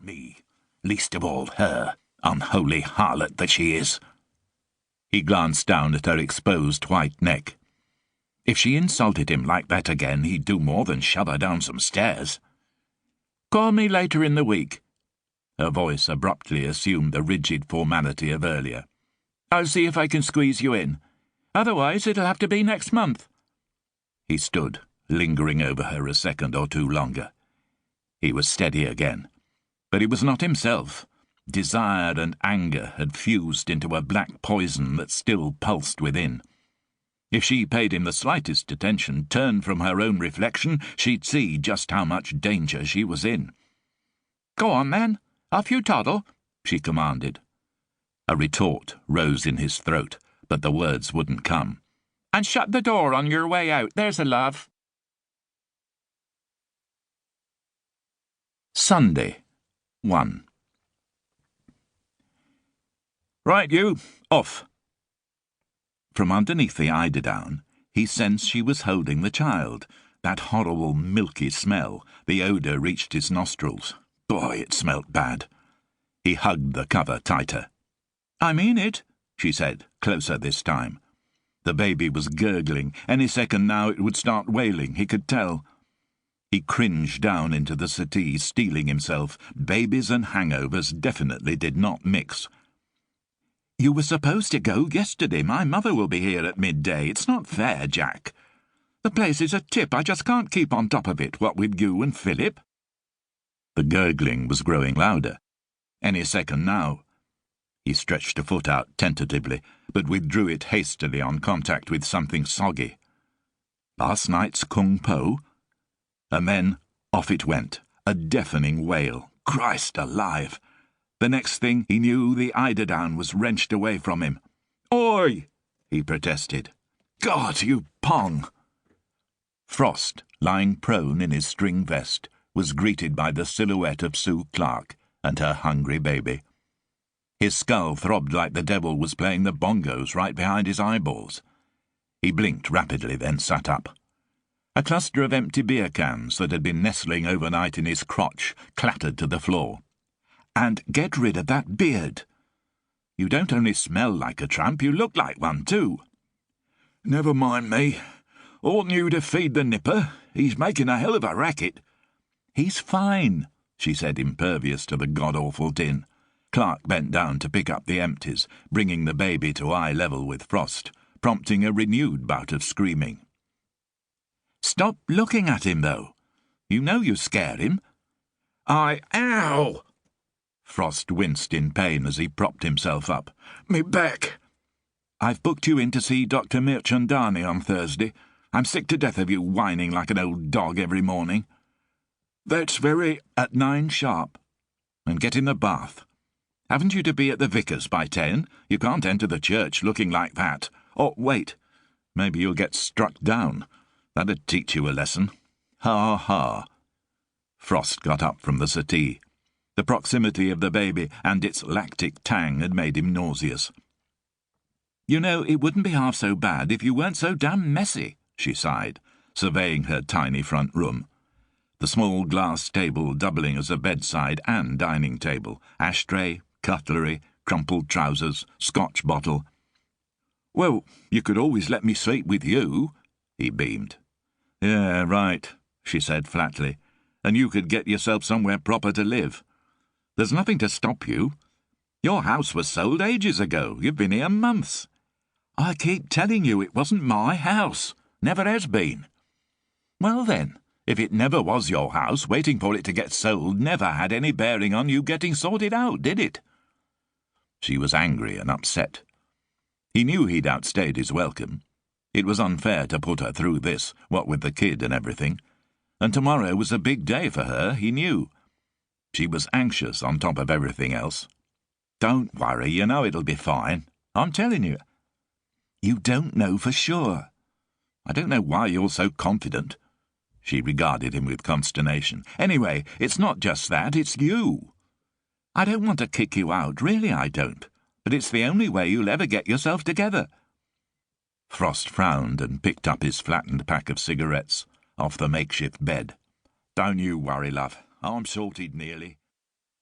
me, least of all her, unholy harlot that she is. He glanced down at her exposed white neck. If she insulted him like that again, he'd do more than shove her down some stairs. "Call me later in the week." Her voice abruptly assumed the rigid formality of earlier. "I'll see if I can squeeze you in. Otherwise, it'll have to be next month." He stood, lingering over her a second or two longer. He was steady again, but he was not himself. Desire and anger had fused into a black poison that still pulsed within. If she paid him the slightest attention, turned from her own reflection, she'd see just how much danger she was in. "Go on, then. Off you toddle," she commanded. A retort rose in his throat, but the words wouldn't come. "And shut the door on your way out, there's a love." Sunday, 1. "Right, you. Off." From underneath the eiderdown, he sensed she was holding the child. That horrible milky smell, the odour reached his nostrils. Boy, it smelt bad. He hugged the cover tighter. "I mean it," she said, closer this time. The baby was gurgling. Any second now it would start wailing, he could tell. He cringed down into the settee, steeling himself. Babies and hangovers definitely did not mix. "You were supposed to go yesterday. My mother will be here at midday. It's not fair, Jack. The place is a tip. I just can't keep on top of it, what with you and Philip." The gurgling was growing louder. Any second now. He stretched a foot out tentatively, but withdrew it hastily on contact with something soggy. Last night's kung po? And then off it went, a deafening wail. Christ alive! The next thing he knew, the eiderdown was wrenched away from him. "Oi!" he protested. "God, you pong!" Frost, lying prone in his string vest, was greeted by the silhouette of Sue Clarke and her hungry baby. His skull throbbed like the devil was playing the bongos right behind his eyeballs. He blinked rapidly, then sat up. A cluster of empty beer cans that had been nestling overnight in his crotch clattered to the floor. "And get rid of that beard. You don't only smell like a tramp, you look like one, too." "Never mind me. Oughtn't you to feed the nipper? He's making a hell of a racket." "He's fine," she said, impervious to the god-awful din. Clarke bent down to pick up the empties, bringing the baby to eye level with Frost, prompting a renewed bout of screaming. "Stop looking at him, though. You know you scare him." Ow!" Frost winced in pain as he propped himself up. "Me back." "I've booked you in to see Dr. Mirchandani on Thursday. I'm sick to death of you whining like an old dog every morning." "That's very—" "At 9 sharp. And get in the bath. Haven't you to be at the vicar's by 10? You can't enter the church looking like that. Oh, wait. Maybe you'll get struck down. That'd teach you a lesson. Ha ha." Frost got up from the settee. The proximity of the baby and its lactic tang had made him nauseous. "You know, it wouldn't be half so bad if you weren't so damn messy," she sighed, surveying her tiny front room. The small glass table doubling as a bedside and dining table, ashtray, cutlery, crumpled trousers, Scotch bottle. "Well, you could always let me sleep with you," he beamed. "Yeah, right," she said flatly, "and you could get yourself somewhere proper to live. There's nothing to stop you. Your house was sold ages ago. You've been here months." "I keep telling you it wasn't my house. Never has been." "Well then, if it never was your house, waiting for it to get sold never had any bearing on you getting sorted out, did it?" She was angry and upset. He knew he'd outstayed his welcome. It was unfair to put her through this, what with the kid and everything. And tomorrow was a big day for her, he knew. She was anxious on top of everything else. "Don't worry, you know it'll be fine. I'm telling you." "You don't know for sure." "I don't know why you're so confident." She regarded him with consternation. "Anyway, it's not just that, it's you. I don't want to kick you out, really I don't, but it's the only way you'll ever get yourself together." Frost frowned and picked up his flattened pack of cigarettes off the makeshift bed. "Don't you worry, love. I'm sorted nearly."